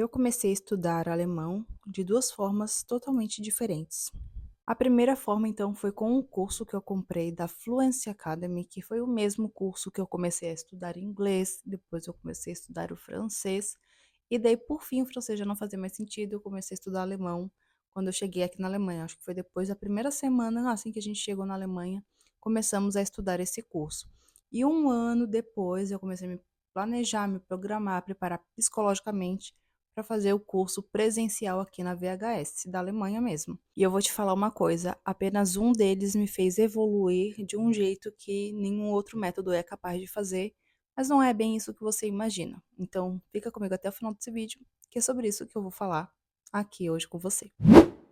Eu comecei a estudar alemão de duas formas totalmente diferentes. A primeira forma, então, foi com um curso que eu comprei da Fluency Academy, que foi o mesmo curso que eu comecei a estudar inglês, depois eu comecei a estudar o francês, e daí, por fim, o francês já não fazia mais sentido, eu comecei a estudar alemão quando eu cheguei aqui na Alemanha. Acho que foi depois da primeira semana, assim que a gente chegou na Alemanha, começamos a estudar esse curso. E um ano depois, eu comecei a me planejar, me programar, preparar psicologicamente para fazer o curso presencial aqui na VHS, da Alemanha mesmo. E eu vou te falar uma coisa, apenas um deles me fez evoluir de um jeito que nenhum outro método é capaz de fazer, mas não é bem isso que você imagina. Então, fica comigo até o final desse vídeo, que é sobre isso que eu vou falar aqui hoje com você.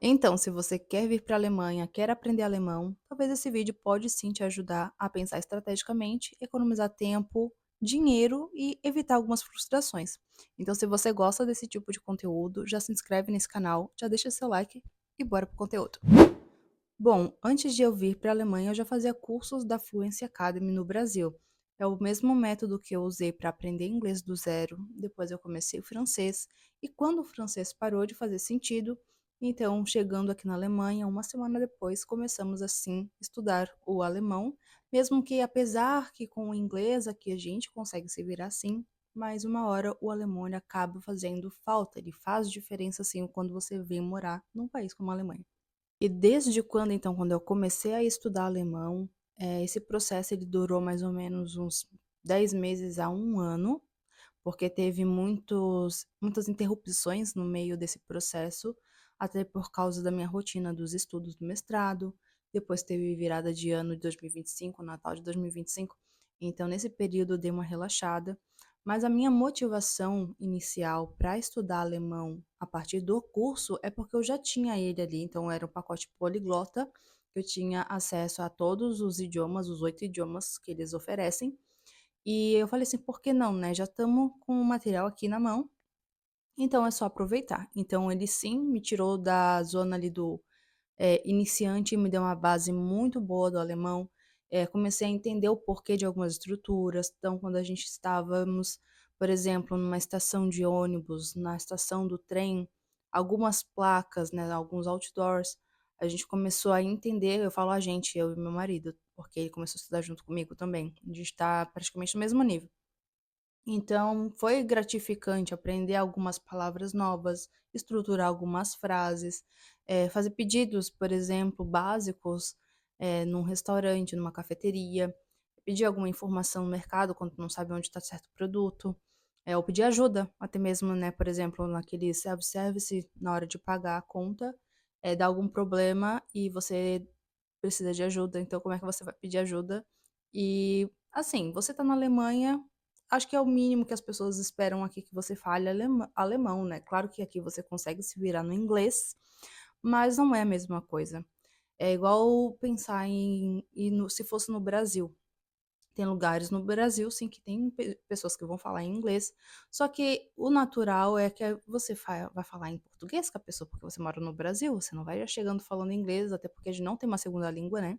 Então, se você quer vir para a Alemanha, quer aprender alemão, talvez esse vídeo pode sim te ajudar a pensar estrategicamente, economizar tempo, dinheiro e evitar algumas frustrações. Então, se você gosta desse tipo de conteúdo, já se inscreve nesse canal, já deixa seu like e bora pro conteúdo. Bom, antes de eu vir para a Alemanha, eu já fazia cursos da Fluency Academy no Brasil. É o mesmo método que eu usei para aprender inglês do zero. Depois eu comecei o francês. E quando o francês parou de fazer sentido, então, chegando aqui na Alemanha, uma semana depois, começamos assim estudar o alemão, mesmo que apesar que com o inglês aqui a gente consegue se virar assim, mas uma hora o alemão ele acaba fazendo falta, ele faz diferença assim quando você vem morar num país como a Alemanha. E desde quando então, quando eu comecei a estudar alemão, esse processo ele durou mais ou menos uns 10 meses a um ano, porque teve muitas interrupções no meio desse processo, até por causa da minha rotina dos estudos do mestrado, depois teve virada de ano de 2025, Natal de 2025, então nesse período eu dei uma relaxada, mas a minha motivação inicial para estudar alemão a partir do curso é porque eu já tinha ele ali, então era um pacote poliglota, eu tinha acesso a todos os idiomas, os 8 idiomas que eles oferecem, e eu falei assim: "Por que não, né, já estamos com o material aqui na mão, então é só aproveitar". Então ele sim me tirou da zona ali do, iniciante, me deu uma base muito boa do alemão, comecei a entender o porquê de algumas estruturas. Então quando a gente estávamos, por exemplo, numa estação de ônibus, na estação do trem, algumas placas, né, alguns outdoors, a gente começou a entender, eu falo a gente, eu e meu marido, porque ele começou a estudar junto comigo também, a gente está praticamente no mesmo nível. Então, foi gratificante aprender algumas palavras novas, estruturar algumas frases, fazer pedidos, por exemplo, básicos, num restaurante, numa cafeteria, pedir alguma informação no mercado quando não sabe onde está certo produto, ou pedir ajuda, até mesmo, né, por exemplo, naquele self-service, na hora de pagar a conta, dá algum problema e você precisa de ajuda, então como é que você vai pedir ajuda? E, assim, você tá na Alemanha, acho que é o mínimo que as pessoas esperam aqui que você fale alemão, né. Claro que aqui você consegue se virar no inglês, mas não é a mesma coisa. É igual pensar em ir no se fosse no Brasil. Tem lugares no Brasil, sim, que tem pessoas que vão falar em inglês, só que o natural é que você vai falar em português com a pessoa, porque você mora no Brasil, você não vai já chegando falando inglês, até porque a gente não tem uma segunda língua, né.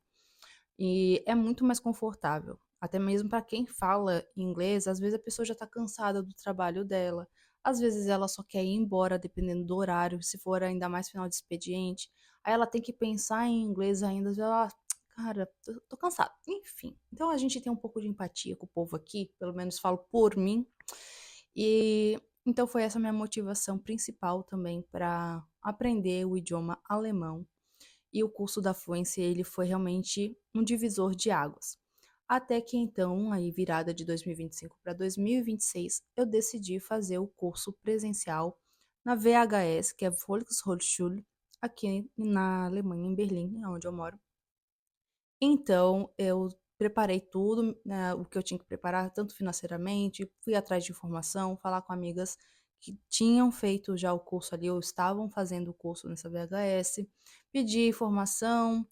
E é muito mais confortável, até mesmo para quem fala inglês, às vezes a pessoa já está cansada do trabalho dela, às vezes ela só quer ir embora dependendo do horário, se for ainda mais final de expediente, aí ela tem que pensar em inglês ainda, ela: "Cara, tô cansada", enfim. Então a gente tem um pouco de empatia com o povo aqui, pelo menos falo por mim, e então foi essa minha motivação principal também para aprender o idioma alemão. E o curso da Fluency, ele foi realmente um divisor de águas. Até que então, aí virada de 2025 para 2026, eu decidi fazer o curso presencial na VHS, que é Volkshochschule, aqui na Alemanha, em Berlim, onde eu moro. Então, eu preparei tudo, né, o que eu tinha que preparar, tanto financeiramente, fui atrás de informação, falar com amigas que tinham feito já o curso ali, ou estavam fazendo o curso nessa VHS, pedi informação,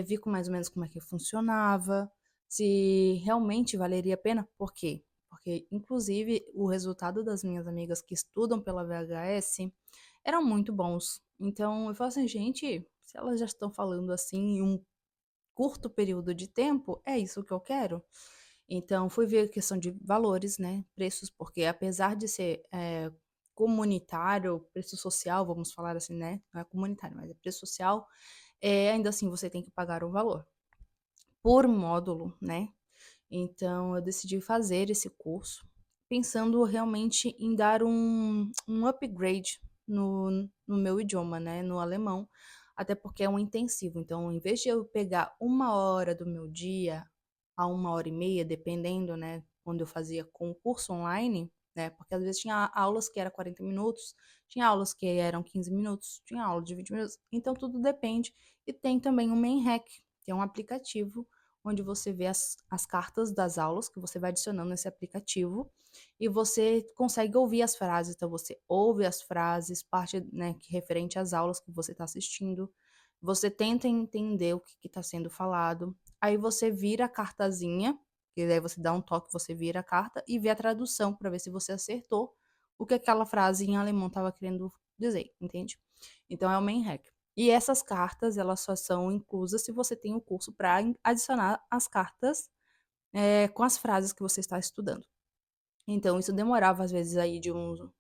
vi com mais ou menos como é que funcionava, se realmente valeria a pena. Por quê? Porque, inclusive, o resultado das minhas amigas que estudam pela VHS eram muito bons. Então, eu falo assim, gente, se elas já estão falando assim em um curto período de tempo, é isso que eu quero. Então, fui ver a questão de valores, né, preços, porque apesar de ser, comunitário, preço social, vamos falar assim, né, não é comunitário, mas é preço social, ainda assim você tem que pagar um valor por módulo, né. Então eu decidi fazer esse curso, pensando realmente em dar um upgrade no meu idioma, né, no alemão, até porque é um intensivo, então em vez de eu pegar 1 hora do meu dia a 1 hora e meia, dependendo, né, quando eu fazia com o curso online, né, porque às vezes tinha aulas que era 40 minutos, tinha aulas que eram 15 minutos, tinha aula de 20 minutos, então tudo depende. E tem também o Manhack, que é um aplicativo onde você vê as cartas das aulas que você vai adicionando nesse aplicativo e você consegue ouvir as frases. Então, você ouve as frases, parte, né, que referente às aulas que você está assistindo. Você tenta entender o que está sendo falado. Aí você vira a cartazinha, e daí você dá um toque, você vira a carta e vê a tradução para ver se você acertou o que aquela frase em alemão estava querendo dizer, entende? Então é o main hack. E essas cartas, elas só são inclusas se você tem o curso para adicionar as cartas, com as frases que você está estudando. Então isso demorava às vezes aí de 1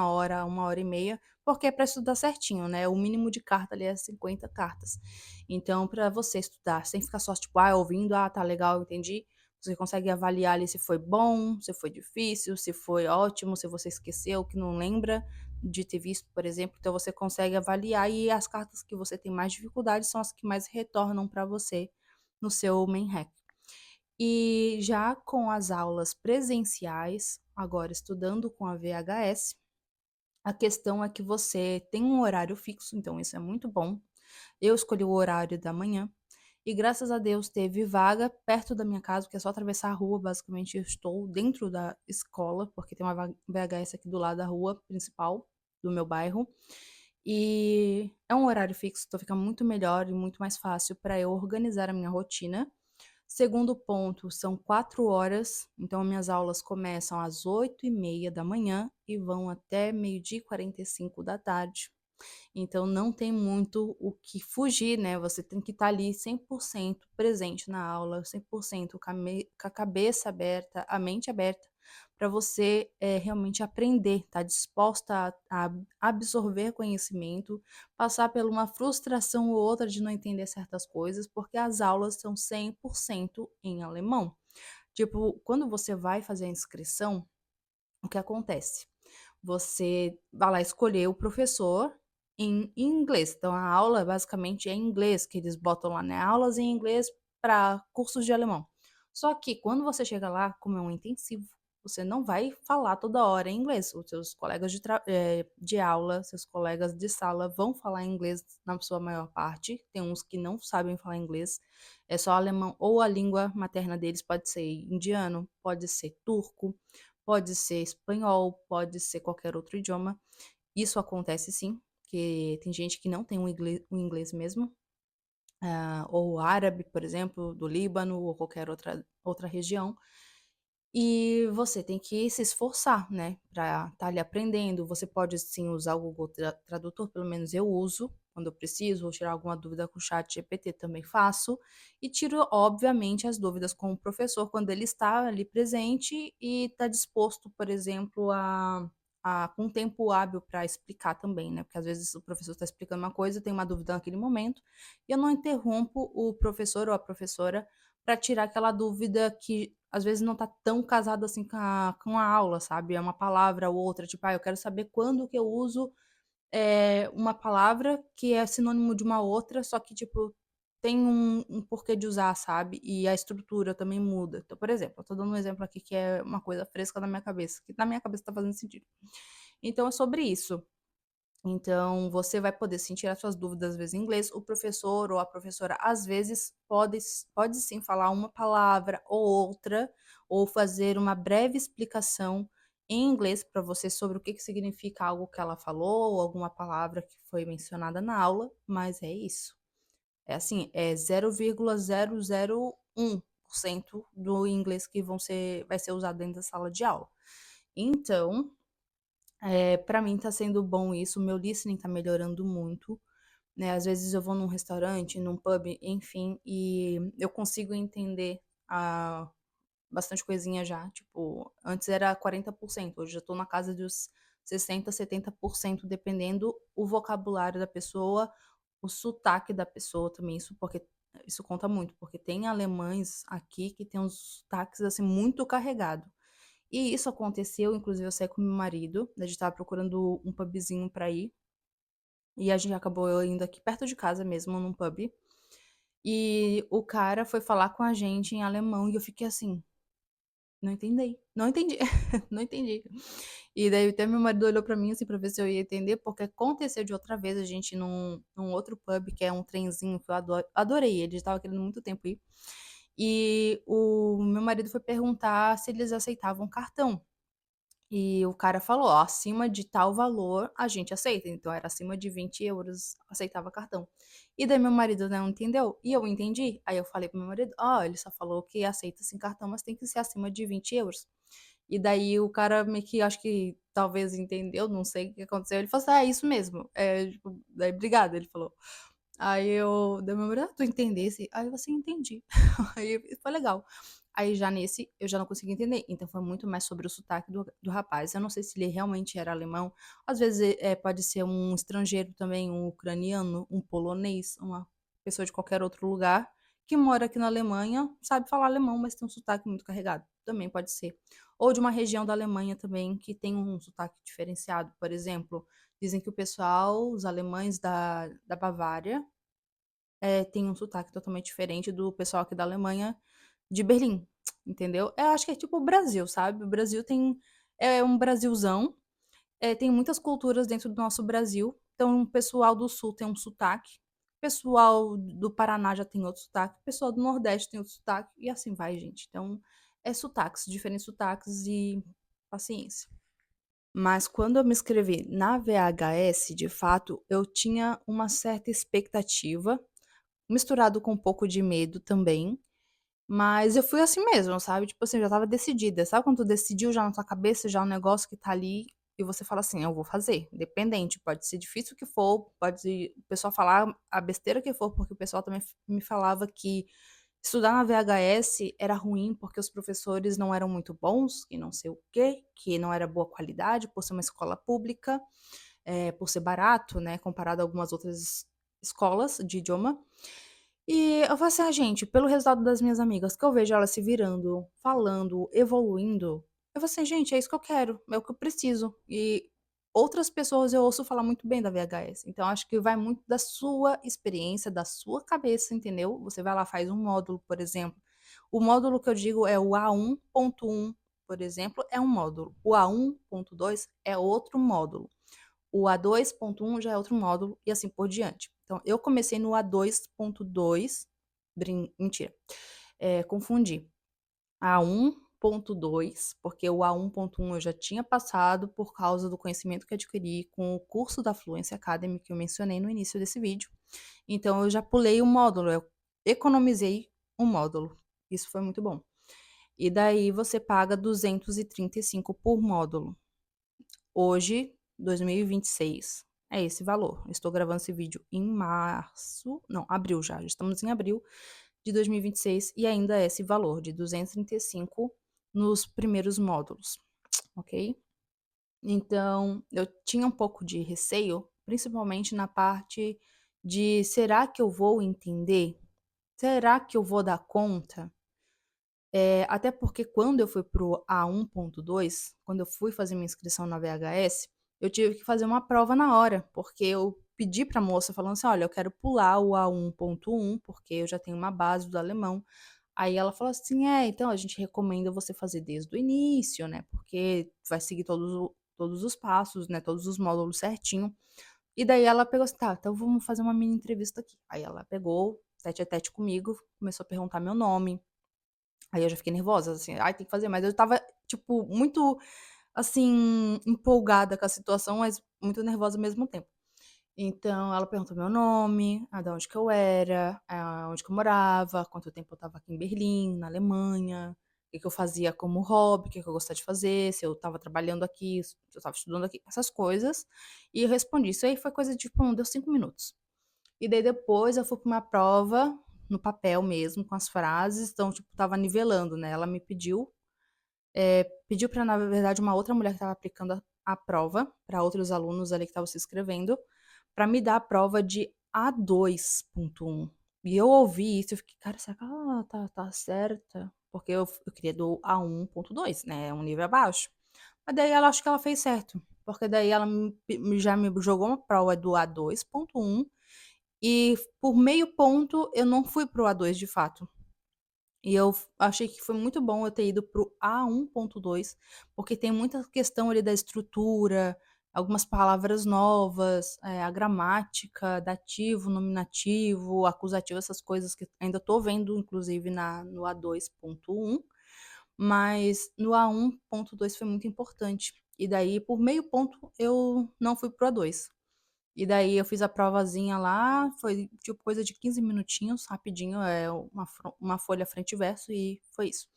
hora, 1 hora e meia, porque é para estudar certinho, né, o mínimo de carta ali é 50 cartas. Então para você estudar sem ficar só tipo, ouvindo, tá legal, entendi, você consegue avaliar ali se foi bom, se foi difícil, se foi ótimo, se você esqueceu, que não lembra de ter visto, por exemplo, então você consegue avaliar e as cartas que você tem mais dificuldade são as que mais retornam para você no seu main hack. E já com as aulas presenciais, agora estudando com a VHS, a questão é que você tem um horário fixo, então isso é muito bom. Eu escolhi o horário da manhã e graças a Deus teve vaga perto da minha casa, porque é só atravessar a rua, basicamente eu estou dentro da escola, porque tem uma VHS aqui do lado da rua principal do meu bairro. E é um horário fixo, então fica muito melhor e muito mais fácil para eu organizar a minha rotina. Segundo ponto, são 4 horas, então minhas aulas começam às 8h30 e vão até 12h45. Então não tem muito o que fugir, né, você tem que estar ali 100% presente na aula, 100% com a cabeça aberta, a mente aberta, para você, realmente aprender, estar disposta a absorver conhecimento, passar por uma frustração ou outra de não entender certas coisas, porque as aulas são 100% em alemão. Tipo, quando você vai fazer a inscrição, o que acontece? Você vai lá escolher o professor em inglês. Então a aula basicamente é em inglês, que eles botam lá, né, aulas em inglês para cursos de alemão. Só que quando você chega lá, como é um intensivo, você não vai falar toda hora em inglês. Os seus colegas de aula, seus colegas de sala vão falar inglês na sua maior parte. Tem uns que não sabem falar inglês, é só alemão ou a língua materna deles pode ser indiano, pode ser turco, pode ser espanhol, pode ser qualquer outro idioma. Isso acontece sim, que tem gente que não tem o inglês mesmo, ou árabe, por exemplo, do Líbano ou qualquer outra região. E você tem que se esforçar, né, para estar ali aprendendo. Você pode sim usar o Google Tradutor, pelo menos eu uso quando eu preciso, ou tirar alguma dúvida com o chat GPT também faço. E tiro, obviamente, as dúvidas com o professor quando ele está ali presente e está disposto, por exemplo, com tempo hábil para explicar também, né? Porque às vezes o professor está explicando uma coisa, eu tenho uma dúvida naquele momento, e eu não interrompo o professor ou a professora para tirar aquela dúvida que às vezes não tá tão casada assim com a aula, sabe? É uma palavra ou outra, tipo, eu quero saber quando que eu uso, uma palavra que é sinônimo de uma outra, só que, tipo, tem um porquê de usar, sabe? E a estrutura também muda. Então, por exemplo, eu tô dando um exemplo aqui que é uma coisa fresca na minha cabeça, que na minha cabeça tá fazendo sentido. Então é sobre isso. Então, você vai poder sim tirar suas dúvidas, às vezes, em inglês. O professor ou a professora, às vezes, pode sim falar uma palavra ou outra, ou fazer uma breve explicação em inglês para você sobre o que significa algo que ela falou, ou alguma palavra que foi mencionada na aula, mas é isso. É assim, é 0,001% do inglês que vai ser usado dentro da sala de aula. Então, para mim tá sendo bom isso, o meu listening tá melhorando muito, né, às vezes eu vou num restaurante, num pub, enfim, e eu consigo entender, bastante coisinha já, tipo, antes era 40%, hoje já tô na casa dos 60, 70%, dependendo o vocabulário da pessoa, o sotaque da pessoa também, isso conta muito, porque tem alemães aqui que tem uns sotaques assim muito carregado. E isso aconteceu, inclusive eu saí com meu marido, a gente estava procurando um pubzinho pra ir, e a gente acabou indo aqui perto de casa mesmo, num pub. E o cara foi falar com a gente em alemão e eu fiquei assim, não entendi, não entendi, não entendi. E daí até meu marido olhou pra mim assim pra ver se eu ia entender, porque aconteceu de outra vez a gente ir num outro pub que é um trenzinho que eu adorei ele, estava querendo muito tempo ir. E o meu marido foi perguntar se eles aceitavam cartão. E o cara falou: "Ó, acima de tal valor a gente aceita", então era acima de 20 euros aceitava cartão. E daí meu marido não entendeu, e eu entendi. Aí eu falei para meu marido: "Ó, ele só falou que aceita sem cartão, mas tem que ser acima de 20 euros". E daí o cara meio que acho que talvez entendeu, não sei o que aconteceu, ele falou assim: "Ah, é isso mesmo, tipo, daí obrigado", ele falou. Aí eu daí meu marido: "Ah, tu entendesse?" Aí eu assim: "Entendi". Aí foi legal. Aí já nesse, eu já não consegui entender, então foi muito mais sobre o sotaque do rapaz. Eu não sei se ele realmente era alemão, às vezes, pode ser um estrangeiro também, um ucraniano, um polonês, uma pessoa de qualquer outro lugar, que mora aqui na Alemanha, sabe falar alemão, mas tem um sotaque muito carregado, também pode ser. Ou de uma região da Alemanha também que tem um sotaque diferenciado, por exemplo, dizem que o pessoal, os alemães da Bavária, tem um sotaque totalmente diferente do pessoal aqui da Alemanha, de Berlim, entendeu? Eu acho que é tipo o Brasil, sabe? O Brasil é um Brasilzão, tem muitas culturas dentro do nosso Brasil. Então, o pessoal do Sul tem um sotaque, o pessoal do Paraná já tem outro sotaque, o pessoal do Nordeste tem outro sotaque, e assim vai, gente. Então, é sotaques, diferentes sotaques e paciência. Mas quando eu me inscrevi na VHS, de fato, eu tinha uma certa expectativa, misturado com um pouco de medo também, mas eu fui assim mesmo, sabe? Tipo assim, eu já estava decidida. Sabe quando tu decidiu já na tua cabeça, já um negócio que tá ali e você fala assim, eu vou fazer, independente, pode ser difícil o que for, pode o pessoal falar a besteira que for, porque o pessoal também me falava que estudar na VHS era ruim porque os professores não eram muito bons e não sei o quê, que não era boa qualidade por ser uma escola pública, por ser barato, né, comparado a algumas outras escolas de idioma. E eu falei assim: "Ah, gente, pelo resultado das minhas amigas, que eu vejo elas se virando, falando, evoluindo", eu falei assim: "Gente, é isso que eu quero, é o que eu preciso". E outras pessoas eu ouço falar muito bem da VHS, então acho que vai muito da sua experiência, da sua cabeça, entendeu? Você vai lá, faz um módulo, por exemplo. O módulo que eu digo é o A1.1, por exemplo, é um módulo. O A1.2 é outro módulo. O A2.1 já é outro módulo e assim por diante. Então, eu comecei no A2.2, mentira, confundi. A1.2, porque o A1.1 eu já tinha passado por causa do conhecimento que adquiri com o curso da Fluency Academy que eu mencionei no início desse vídeo. Então, eu já pulei o módulo, eu economizei um módulo. Isso foi muito bom. E daí você paga 235 por módulo. Hoje, 2026, é esse valor. Estou gravando esse vídeo em março, não, abril já estamos em abril de 2026 e ainda é esse valor de 235 nos primeiros módulos, ok? Então, eu tinha um pouco de receio, principalmente na parte de será que eu vou entender? Será que eu vou dar conta? Até porque quando eu fui pro A1.2, quando eu fui fazer minha inscrição na VHS, eu tive que fazer uma prova na hora, porque eu pedi pra moça falando assim: "Olha, eu quero pular o A1.1, porque eu já tenho uma base do alemão". Aí ela falou assim: então a gente recomenda você fazer desde o início, né, porque vai seguir todos os passos, né, todos os módulos certinho". E daí ela pegou assim: "Tá, então vamos fazer uma mini entrevista aqui". Aí ela pegou, tete a tete comigo, começou a perguntar meu nome. Aí eu já fiquei nervosa, assim, "Ai, tem que fazer", mas eu estava, tipo, muito, assim, empolgada com a situação, mas muito nervosa ao mesmo tempo. Então ela perguntou meu nome, da onde que eu era, onde que eu morava, quanto tempo eu estava aqui em Berlim, na Alemanha, o que que eu fazia como hobby, o que que eu gostava de fazer, se eu estava trabalhando aqui, se eu estava estudando aqui, essas coisas. E eu respondi. Isso aí foi coisa de, tipo, deu 5 minutos. E daí depois eu fui para uma prova, no papel mesmo, com as frases, então, tipo, estava nivelando, né, ela me pediu, pediu pra, na verdade, uma outra mulher que estava aplicando a prova para outros alunos ali que estavam se inscrevendo, para me dar a prova de A2.1. E eu ouvi isso, eu fiquei: "Cara, será que ela tá certa?" Porque eu queria do A1.2, né, um nível abaixo. Mas daí ela acho que ela fez certo, porque daí ela já me jogou uma prova do A2.1 e por meio ponto eu não fui para o A2 de fato. E eu achei que foi muito bom eu ter ido para o A1.2, porque tem muita questão ali da estrutura, algumas palavras novas, a gramática, dativo, nominativo, acusativo, essas coisas que ainda estou vendo inclusive no A2.1, mas no A1.2 foi muito importante. E daí por meio ponto eu não fui para o A2. E daí eu fiz a provazinha lá, foi tipo coisa de 15 minutinhos, rapidinho, uma folha frente e verso e foi isso.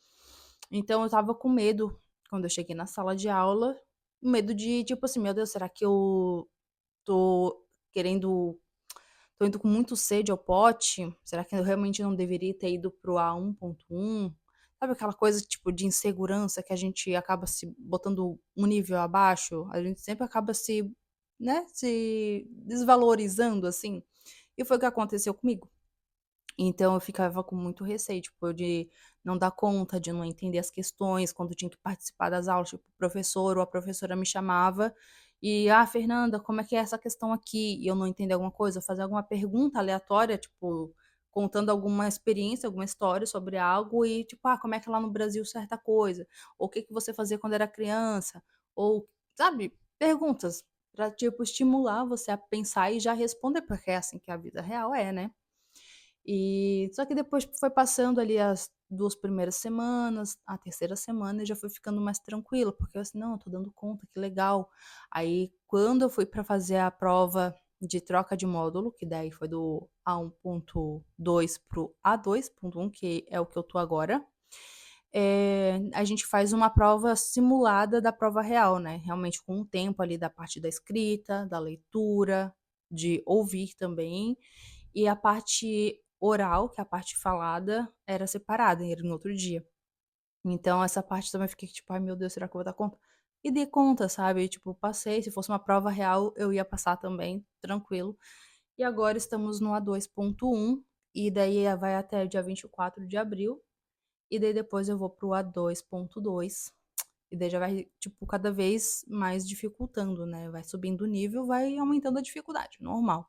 Então eu estava com medo quando eu cheguei na sala de aula, medo de tipo assim: "Meu Deus, será que eu tô querendo tô indo com muito sede ao pote? Será que eu realmente não deveria ter ido para o A1.1?" Sabe aquela coisa, tipo, de insegurança que a gente acaba se botando um nível abaixo? A gente sempre acaba se, né, se desvalorizando, assim. E foi o que aconteceu comigo. Então eu ficava com muito receio, tipo, de não dar conta, de não entender as questões, quando tinha que participar das aulas, tipo, o professor ou a professora me chamava e: "Ah, Fernanda, como é que é essa questão aqui?" E eu não entender alguma coisa, fazer alguma pergunta aleatória, tipo, contando alguma experiência, alguma história sobre algo e tipo: "Ah, como é que é lá no Brasil certa coisa?" Ou "O que que você fazia quando era criança?" Ou, sabe, perguntas pra, tipo, estimular você a pensar e já responder, porque é assim que a vida real é, né. E só que depois foi passando ali as 2 primeiras semanas, a terceira semana e já fui ficando mais tranquila, porque eu assim: "Não, eu tô dando conta, que legal". Aí quando eu fui para fazer a prova de troca de módulo, que daí foi do A1.2 para o A2.1, que é o que eu tô agora, a gente faz uma prova simulada da prova real, né, realmente com o tempo ali da parte da escrita, da leitura, de ouvir também, e a parte oral, que é a parte falada, era separada, era em outro dia. Então essa parte também eu fiquei tipo: "Ai meu Deus, será que eu vou dar conta?" E dei conta, sabe, tipo, passei, se fosse uma prova real eu ia passar também, tranquilo. E agora estamos no A2.1, e daí vai até dia 24 de abril, e daí depois eu vou para o A2.2, e daí já vai, tipo, cada vez mais dificultando, né, vai subindo o nível, vai aumentando a dificuldade, normal.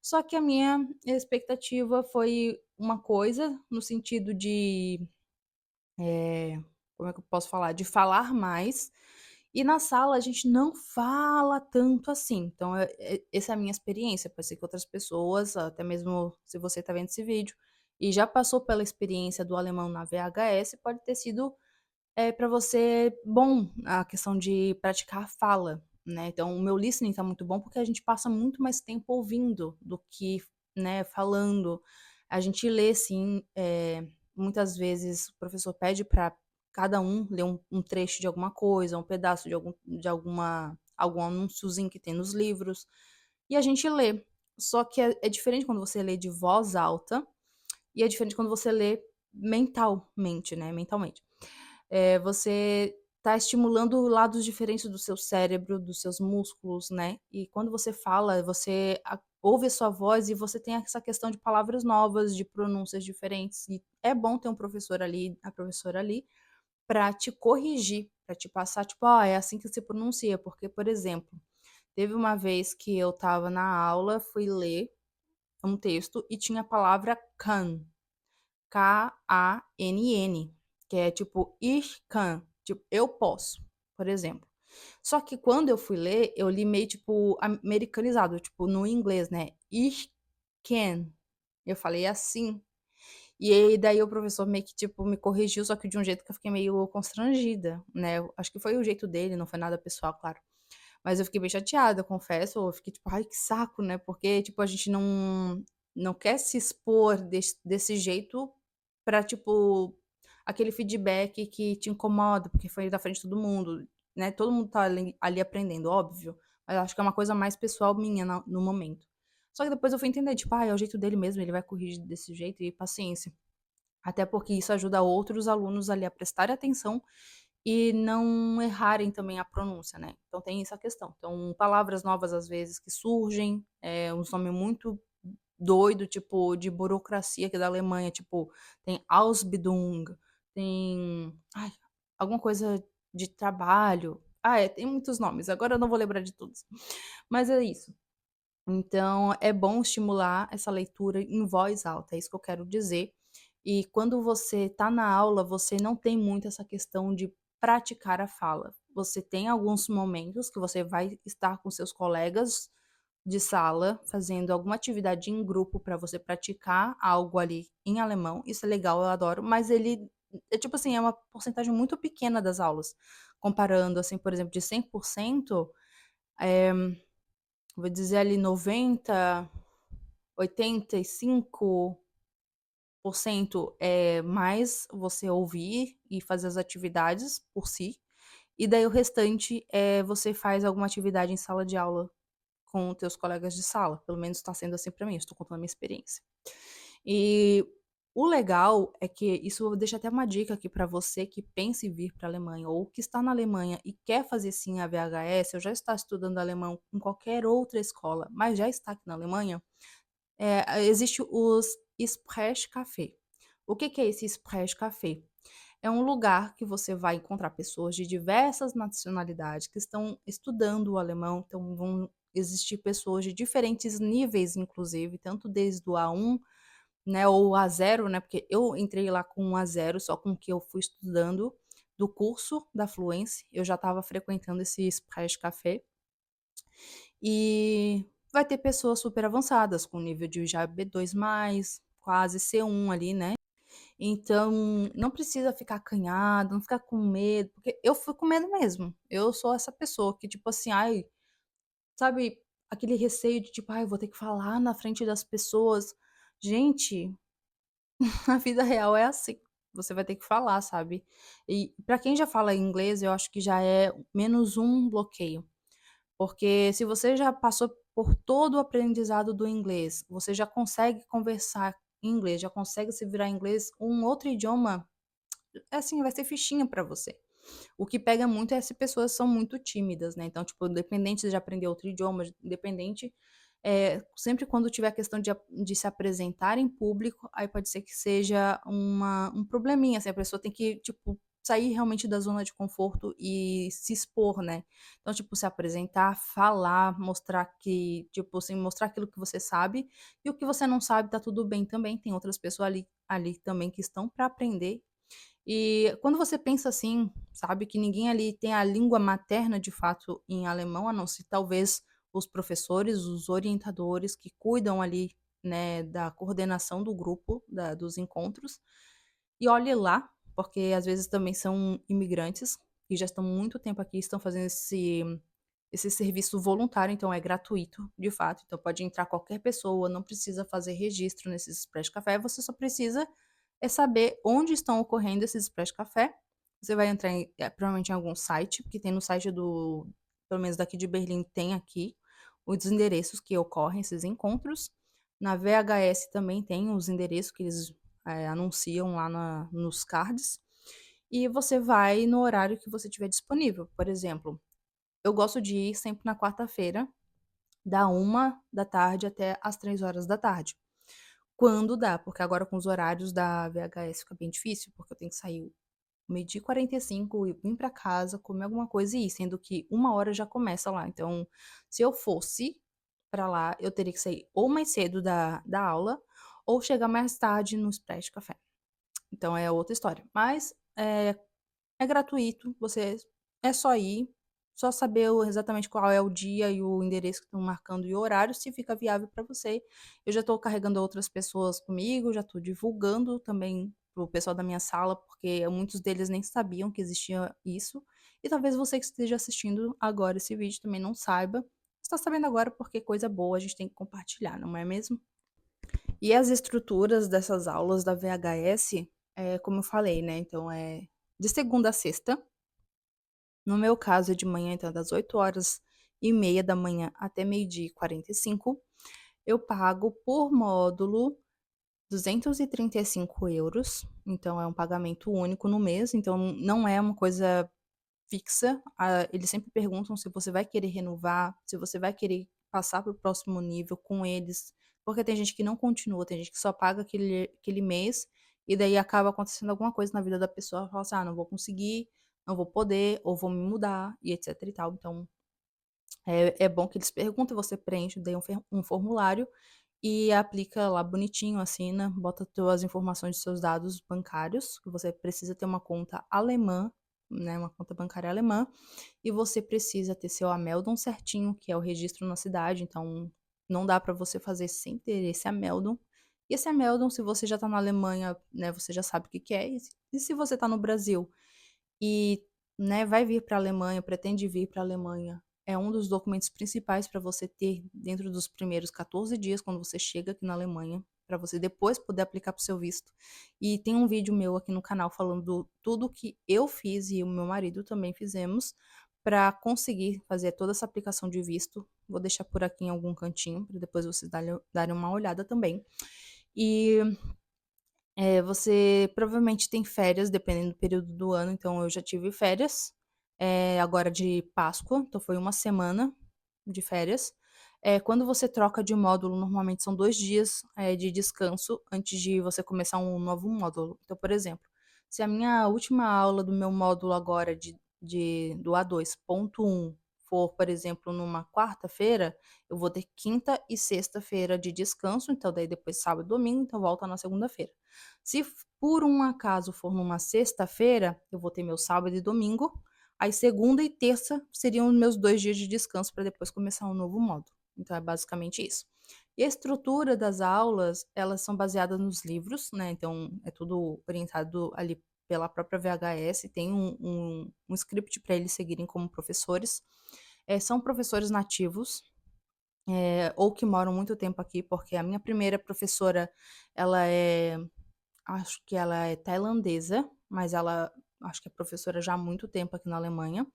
Só que a minha expectativa foi uma coisa, no sentido de, como é que eu posso falar? De falar mais, e na sala a gente não fala tanto assim. Então, essa é a minha experiência. Pode ser que outras pessoas, até mesmo se você está vendo esse vídeo, e já passou pela experiência do alemão na VHS, pode ter sido para você bom a questão de praticar a fala, né. Então o meu listening tá muito bom, porque a gente passa muito mais tempo ouvindo do que, né, falando. A gente lê sim, muitas vezes o professor pede para cada um ler um trecho de alguma coisa, um pedaço algum anúnciozinho que tem nos livros, e a gente lê. Só que é diferente quando você lê de voz alta, e é diferente quando você lê mentalmente, né, mentalmente. Você está estimulando lados diferentes do seu cérebro, dos seus músculos, né, e quando você fala, você ouve a sua voz e você tem essa questão de palavras novas, de pronúncias diferentes, e é bom ter um professor ali, a professora ali, para te corrigir, para te passar, tipo: "Ó, é assim que se pronuncia", porque, por exemplo, teve uma vez que eu estava na aula, fui ler um texto e tinha a palavra can. Kann, que é tipo ich kann, tipo eu posso, por exemplo. Só que quando eu fui ler, eu li meio tipo americanizado, tipo no inglês, né, ich can. Eu falei assim, e aí daí o professor meio que tipo me corrigiu, só que de um jeito que eu fiquei meio constrangida, né, eu acho que foi o jeito dele, não foi nada pessoal, claro. Mas eu fiquei bem chateada, confesso, eu fiquei tipo: "Ai, que saco", né, porque, tipo, a gente não quer se expor desse jeito pra, tipo, aquele feedback que te incomoda, porque foi da frente de todo mundo, né, todo mundo tá ali aprendendo, óbvio, mas eu acho que é uma coisa mais pessoal minha no momento. Só que depois eu fui entender, tipo: "Ah, é o jeito dele mesmo, ele vai corrigir desse jeito e paciência". Até porque isso ajuda outros alunos ali a prestarem atenção e não errarem também a pronúncia, né. Então tem essa questão. Então palavras novas, às vezes, que surgem, uns nome muito doido, tipo, de burocracia aqui da Alemanha, tipo, tem Ausbildung, tem, ai, alguma coisa de trabalho. Tem muitos nomes, agora eu não vou lembrar de todos. Mas é isso. Então, é bom estimular essa leitura em voz alta, é isso que eu quero dizer. E quando você está na aula, você não tem muito essa questão de praticar a fala. Você tem alguns momentos que você vai estar com seus colegas de sala, fazendo alguma atividade em grupo para você praticar algo ali em alemão. Isso é legal, eu adoro, mas ele é tipo assim, é uma porcentagem muito pequena das aulas. Comparando, assim, por exemplo, de 100%, eh vou dizer ali 90, 85% é mais você ouvir e fazer as atividades por si, e daí o restante, você faz alguma atividade em sala de aula com teus colegas de sala, pelo menos está sendo assim para mim, eu estou contando a minha experiência. E o legal é que isso deixa até uma dica aqui para você que pensa em vir para a Alemanha ou que está na Alemanha e quer fazer sim a VHS, ou já está estudando alemão em qualquer outra escola, mas já está aqui na Alemanha, existe os Sprechcafé. O que que é esse Sprechcafé? É um lugar que você vai encontrar pessoas de diversas nacionalidades que estão estudando o alemão, então vão existir pessoas de diferentes níveis, inclusive, tanto desde o A1, né, ou A0, né, porque eu entrei lá com um A0, só com o que eu fui estudando do curso da Fluency, eu já estava frequentando esse Sprechcafé, e vai ter pessoas super avançadas, com nível de já B2+, quase C1 ali, né. Então, não precisa ficar acanhado, não ficar com medo, porque eu fui com medo mesmo. Eu sou essa pessoa que, tipo assim, ai, sabe, aquele receio de tipo: "Ai, eu vou ter que falar na frente das pessoas". Gente, a vida real é assim, você vai ter que falar, sabe. E pra quem já fala inglês, eu acho que já é menos um bloqueio. Porque se você já passou por todo o aprendizado do inglês, você já consegue conversar em inglês, já consegue se virar em inglês, um outro idioma, assim, vai ser fichinha pra você. O que pega muito é se pessoas são muito tímidas, né, então, tipo, independente de aprender outro idioma, independente, sempre quando tiver a questão de se apresentar em público, aí pode ser que seja um probleminha, assim, a pessoa tem que, tipo, sair realmente da zona de conforto e se expor, né. Então, tipo, se apresentar, falar, mostrar que, tipo assim, mostrar aquilo que você sabe, e o que você não sabe tá tudo bem também, tem outras pessoas ali também que estão para aprender, e quando você pensa assim, sabe, que ninguém ali tem a língua materna de fato em alemão, a não ser talvez os professores, os orientadores que cuidam ali, né, da coordenação do grupo, dos encontros. E olhe lá, porque às vezes também são imigrantes que já estão muito tempo aqui, estão fazendo esse serviço voluntário, então é gratuito, de fato. Então pode entrar qualquer pessoa, não precisa fazer registro nesses expresso café, você só precisa saber onde estão ocorrendo esses expresso café. Você vai entrar provavelmente em algum site, porque tem no site pelo menos daqui de Berlim, tem aqui os endereços que ocorrem esses encontros. Na VHS também tem os endereços que eles anunciam lá nos cards. E você vai no horário que você tiver disponível. Por exemplo, eu gosto de ir sempre na quarta-feira, da 13h até às 15h. Quando dá, porque agora com os horários da VHS fica bem difícil, porque eu tenho que sair 12h45 e vim pra casa, comer alguma coisa e ir, sendo que 1h já começa lá. Então, se eu fosse pra lá, eu teria que sair ou mais cedo da aula, ou chegar mais tarde no expresso café. Então é outra história. Mas, é gratuito, você é só ir, só saber exatamente qual é o dia e o endereço que estão marcando e o horário, se fica viável para você. Eu já estou carregando outras pessoas comigo, já estou divulgando também para o pessoal da minha sala, porque muitos deles nem sabiam que existia isso. E talvez você que esteja assistindo agora esse vídeo também não saiba. Está sabendo agora porque coisa boa a gente tem que compartilhar, não é mesmo? E as estruturas dessas aulas da VHS, como eu falei, né? Então é de segunda a sexta. No meu caso é de manhã, então das 8h30 até 12h45. Eu pago por módulo €235, então é um pagamento único no mês, então não é uma coisa fixa. Eles sempre perguntam se você vai querer renovar, se você vai querer passar para o próximo nível com eles, porque tem gente que não continua, tem gente que só paga aquele mês e daí acaba acontecendo alguma coisa na vida da pessoa, fala assim: "Ah, não vou conseguir, não vou poder, ou vou me mudar", e etc e tal. Então, é bom que eles perguntam, você preenche daí um formulário e aplica lá bonitinho, assina, bota as informações de seus dados bancários, que você precisa ter uma conta alemã, né, uma conta bancária alemã, e você precisa ter seu Ameldon certinho, que é o registro na cidade, então não dá para você fazer sem ter esse Ameldon. E esse Ameldon, se você já está na Alemanha, né, você já sabe o que que é, e se você está no Brasil e, né, vai vir para a Alemanha, pretende vir para a Alemanha, é um dos documentos principais para você ter dentro dos primeiros 14 dias quando você chega aqui na Alemanha, para você depois poder aplicar para o seu visto. E tem um vídeo meu aqui no canal falando tudo que eu fiz e o meu marido também fizemos para conseguir fazer toda essa aplicação de visto. Vou deixar por aqui em algum cantinho para depois vocês darem uma olhada também. E você provavelmente tem férias, dependendo do período do ano, então eu já tive férias, agora de Páscoa, então foi uma semana de férias. Quando você troca de módulo, normalmente são 2 dias, de descanso antes de você começar um novo módulo. Então, por exemplo, se a minha última aula do meu módulo agora do A2.1 for, por exemplo, numa quarta-feira, eu vou ter quinta e sexta-feira de descanso, então daí depois sábado e domingo, então volta na segunda-feira. Se por um acaso for numa sexta-feira, eu vou ter meu sábado e domingo, aí segunda e terça seriam os meus 2 dias de descanso para depois começar um novo módulo. Então é basicamente isso. E a estrutura das aulas, elas são baseadas nos livros, né, então é tudo orientado ali pela própria VHS, tem um script para eles seguirem como professores. São professores nativos, ou que moram muito tempo aqui, porque a minha primeira professora, ela é acho que ela é tailandesa, mas ela acho que é professora já há muito tempo aqui na Alemanha.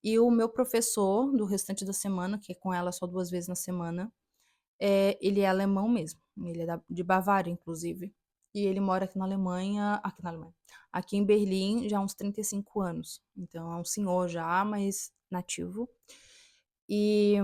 E o meu professor do restante da semana, que é com ela só 2 vezes na semana, ele é alemão mesmo, ele é de Bavária, inclusive. E ele mora aqui na Alemanha, aqui em Berlim já há uns 35 anos. Então é um senhor já, mas nativo. E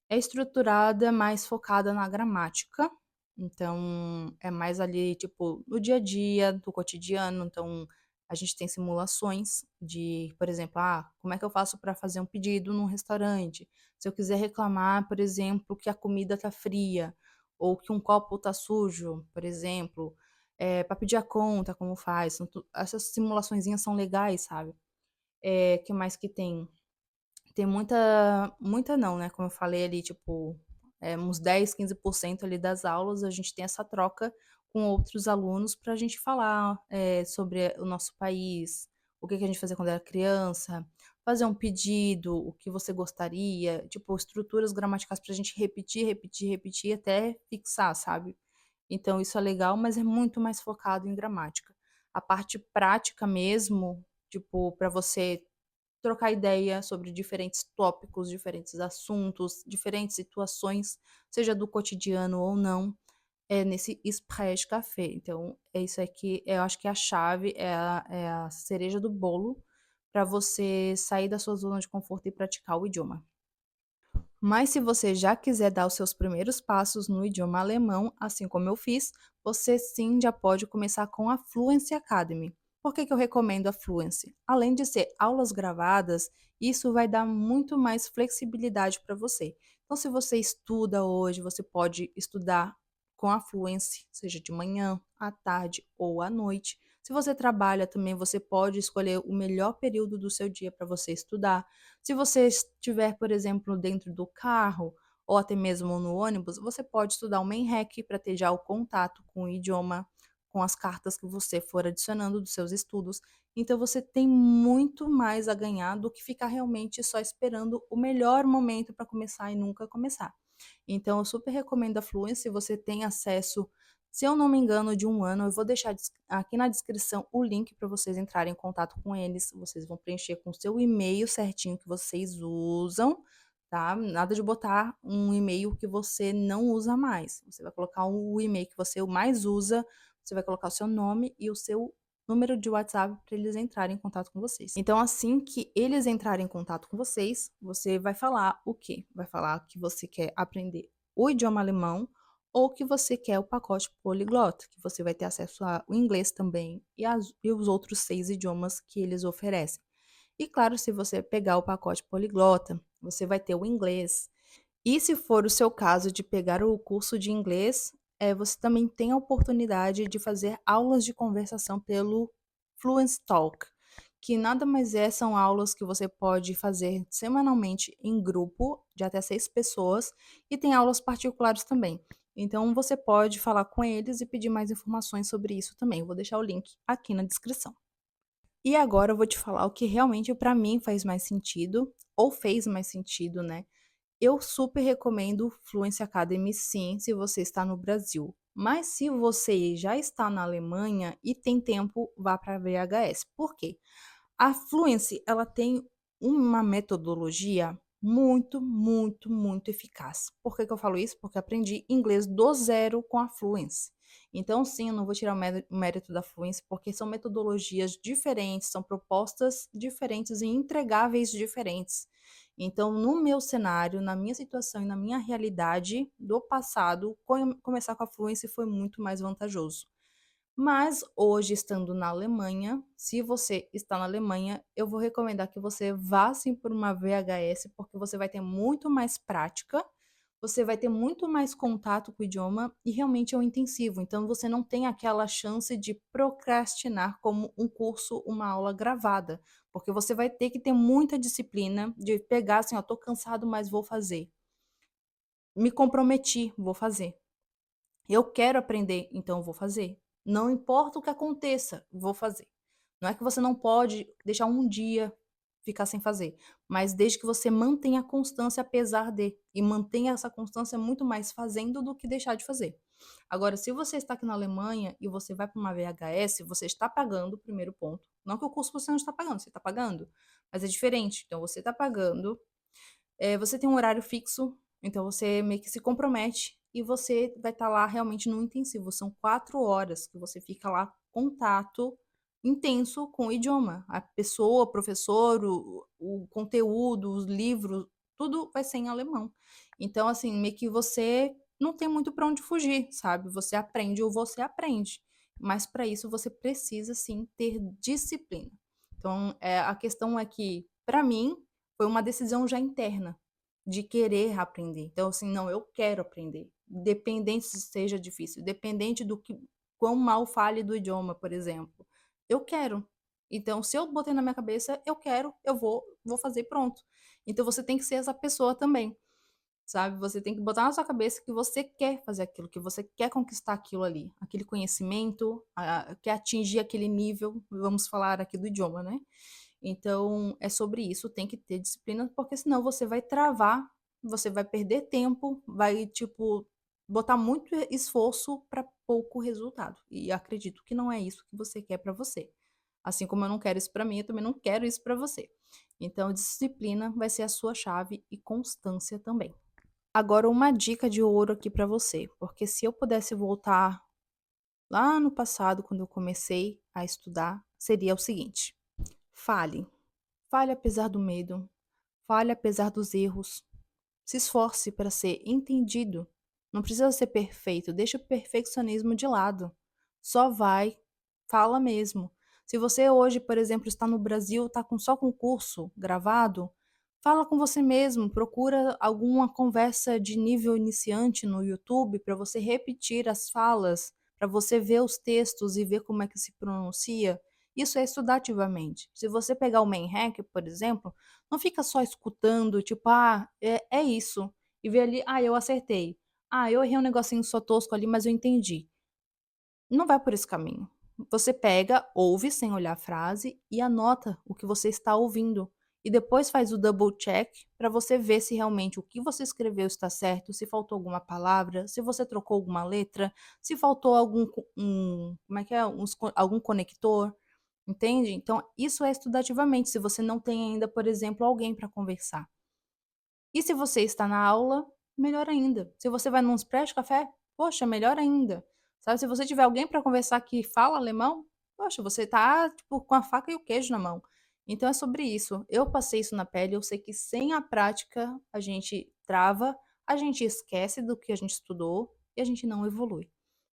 é estruturada mais focada na gramática, então é mais ali, tipo, no dia a dia, do cotidiano, então a gente tem simulações de, por exemplo, como é que eu faço para fazer um pedido num restaurante? Se eu quiser reclamar, por exemplo, que a comida tá fria ou que um copo tá sujo, por exemplo, para pedir a conta, como faz? Essas simulaçõezinhas são legais, sabe? Que mais que tem? Tem muita não, né, como eu falei ali, tipo, uns 10, 15% ali das aulas, a gente tem essa troca com outros alunos para a gente falar, sobre o nosso país, o que que a gente fazia quando era criança, fazer um pedido, o que você gostaria, tipo, estruturas gramaticais para a gente repetir, repetir, repetir até fixar, sabe. Então isso é legal, mas é muito mais focado em gramática. A parte prática mesmo, tipo, para você trocar ideia sobre diferentes tópicos, diferentes assuntos, diferentes situações, seja do cotidiano ou não, é nesse Sprechcafé. Então, é isso aqui, eu acho que a chave, é a cereja do bolo para você sair da sua zona de conforto e praticar o idioma. Mas se você já quiser dar os seus primeiros passos no idioma alemão, assim como eu fiz, você sim já pode começar com a Fluency Academy. Por que que eu recomendo a Fluency? Além de ser aulas gravadas, isso vai dar muito mais flexibilidade para você. Então, se você estuda hoje, você pode estudar com a Fluency, seja de manhã, à tarde ou à noite. Se você trabalha também, você pode escolher o melhor período do seu dia para você estudar. Se você estiver, por exemplo, dentro do carro ou até mesmo no ônibus, você pode estudar o MENHEC para ter já o contato com o idioma, com as cartas que você for adicionando dos seus estudos. Então você tem muito mais a ganhar do que ficar realmente só esperando o melhor momento para começar e nunca começar. Então eu super recomendo a Fluency, você tem acesso, se eu não me engano, de 1 ano. Eu vou deixar aqui na descrição o link para vocês entrarem em contato com eles. Vocês vão preencher com o seu e-mail certinho que vocês usam, tá? Nada de botar um e-mail que você não usa mais. Você vai colocar o e-mail que você mais usa, você vai colocar o seu nome e o seu número de WhatsApp para eles entrarem em contato com vocês. Então, assim que eles entrarem em contato com vocês, você vai falar o quê? Vai falar que você quer aprender o idioma alemão ou que você quer o pacote poliglota, que você vai ter acesso ao inglês também e os outros 6 idiomas que eles oferecem. E claro, se você pegar o pacote poliglota, você vai ter o inglês. E se for o seu caso de pegar o curso de inglês, você também tem a oportunidade de fazer aulas de conversação pelo Fluency Talk, que nada mais são aulas que você pode fazer semanalmente em grupo de até 6 pessoas e tem aulas particulares também. Então você pode falar com eles e pedir mais informações sobre isso também. Eu vou deixar o link aqui na descrição. E agora eu vou te falar o que realmente para mim faz mais sentido, ou fez mais sentido, né? Eu super recomendo o Fluency Academy sim, se você está no Brasil. Mas se você já está na Alemanha e tem tempo, vá para a VHS. Por quê? A Fluency, ela tem uma metodologia muito, muito, muito eficaz. Por que que eu falo isso? Porque aprendi inglês do zero com a Fluency. Então, sim, eu não vou tirar o mérito da Fluency, porque são metodologias diferentes, são propostas diferentes e entregáveis diferentes. Então, no meu cenário, na minha situação e na minha realidade do passado, começar com a Fluency foi muito mais vantajoso. Mas hoje, estando na Alemanha, se você está na Alemanha, eu vou recomendar que você vá sim por uma VHS, porque você vai ter muito mais prática, você vai ter muito mais contato com o idioma e realmente é um intensivo. Então você não tem aquela chance de procrastinar como um curso, uma aula gravada, porque você vai ter que ter muita disciplina de pegar assim, ó, tô cansado, mas vou fazer. Me comprometi, vou fazer. Eu quero aprender, então eu vou fazer. Não importa o que aconteça, vou fazer. Não é que você não pode deixar um dia ficar sem fazer, mas desde que você mantenha a constância apesar de, e mantenha essa constância muito mais fazendo do que deixar de fazer. Agora, se você está aqui na Alemanha e você vai para uma VHS, você está pagando o primeiro ponto. Não que o curso você não está pagando, você está pagando, mas é diferente. Então, você está pagando, você tem um horário fixo, então você meio que se compromete e você vai estar lá realmente no intensivo. São 4 horas que você fica lá, contato intenso com o idioma. A pessoa, o professor, o conteúdo, os livros, tudo vai ser em alemão. Então, assim, meio que você não tem muito para onde fugir, sabe? Você aprende ou você aprende. Mas para isso você precisa sim ter disciplina. Então, a questão é que, para mim, foi uma decisão já interna, de querer aprender. Então, assim, não, eu quero aprender, independente se seja difícil, independente do que quão mal fale do idioma, por exemplo. Eu quero. Então, se eu botei na minha cabeça, eu quero, eu vou fazer e pronto. Então, você tem que ser essa pessoa também, sabe? Você tem que botar na sua cabeça que você quer fazer aquilo, que você quer conquistar aquilo ali, aquele conhecimento, quer atingir aquele nível, vamos falar aqui do idioma, né? Então, é sobre isso, tem que ter disciplina, porque senão você vai travar, você vai perder tempo, vai, tipo, botar muito esforço para pouco resultado. E acredito que não é isso que você quer para você. Assim como eu não quero isso para mim, eu também não quero isso para você. Então, disciplina vai ser a sua chave e constância também. Agora, uma dica de ouro aqui para você, porque se eu pudesse voltar lá no passado, quando eu comecei a estudar, seria o seguinte: fale. Fale apesar do medo, fale apesar dos erros. Se esforce para ser entendido. Não precisa ser perfeito, deixa o perfeccionismo de lado. Só vai, fala mesmo. Se você hoje, por exemplo, está no Brasil, está com só concurso gravado, fala com você mesmo, procura alguma conversa de nível iniciante no YouTube para você repetir as falas, para você ver os textos e ver como é que se pronuncia. Isso é estudar ativamente. Se você pegar o Manhack, por exemplo, não fica só escutando, tipo, é isso. E ver ali, eu acertei. Eu errei um negocinho só tosco ali, mas eu entendi. Não vai por esse caminho. Você pega, ouve sem olhar a frase e anota o que você está ouvindo. E depois faz o double check para você ver se realmente o que você escreveu está certo, se faltou alguma palavra, se você trocou alguma letra, se faltou como é que é? Algum conector. Entende? Então, isso é estudativamente, se você não tem ainda, por exemplo, alguém para conversar. E se você está na aula, melhor ainda. Se você vai num expresso de café, poxa, melhor ainda. Sabe, se você tiver alguém para conversar que fala alemão, poxa, você tá, tipo, com a faca e o queijo na mão. Então é sobre isso. Eu passei isso na pele, eu sei que sem a prática a gente trava, a gente esquece do que a gente estudou e a gente não evolui.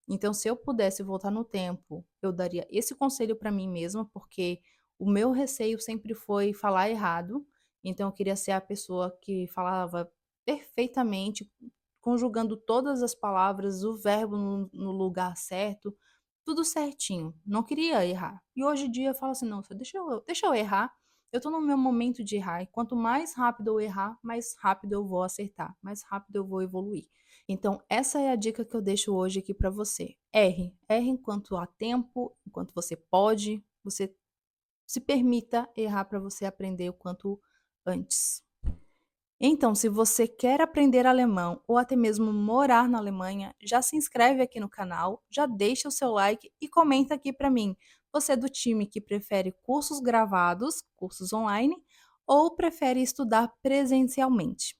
Então, se eu pudesse voltar no tempo, eu daria esse conselho para mim mesma, porque o meu receio sempre foi falar errado. Então, eu queria ser a pessoa que falava perfeitamente, conjugando todas as palavras, o verbo no lugar certo, tudo certinho. Não queria errar. E hoje em dia eu falo assim: não, deixa eu errar. Eu tô no meu momento de errar. E quanto mais rápido eu errar, mais rápido eu vou acertar, mais rápido eu vou evoluir. Então, essa é a dica que eu deixo hoje aqui para você. Erre, erre enquanto há tempo, enquanto você pode, você se permita errar para você aprender o quanto antes. Então, se você quer aprender alemão ou até mesmo morar na Alemanha, já se inscreve aqui no canal, já deixa o seu like e comenta aqui para mim. Você é do time que prefere cursos gravados, cursos online, ou prefere estudar presencialmente?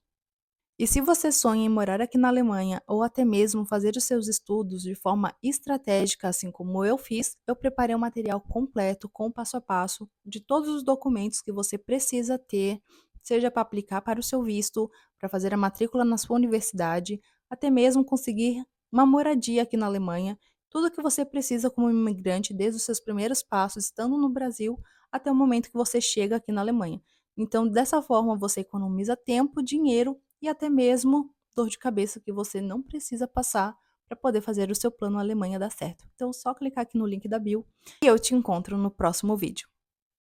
E se você sonha em morar aqui na Alemanha ou até mesmo fazer os seus estudos de forma estratégica, assim como eu fiz, eu preparei um material completo com passo a passo de todos os documentos que você precisa ter, seja para aplicar para o seu visto, para fazer a matrícula na sua universidade, até mesmo conseguir uma moradia aqui na Alemanha, tudo o que você precisa como imigrante, desde os seus primeiros passos estando no Brasil até o momento que você chega aqui na Alemanha. Então, dessa forma, você economiza tempo, dinheiro e até mesmo dor de cabeça que você não precisa passar para poder fazer o seu plano Alemanha dar certo. Então, só clicar aqui no link da bio e eu te encontro no próximo vídeo.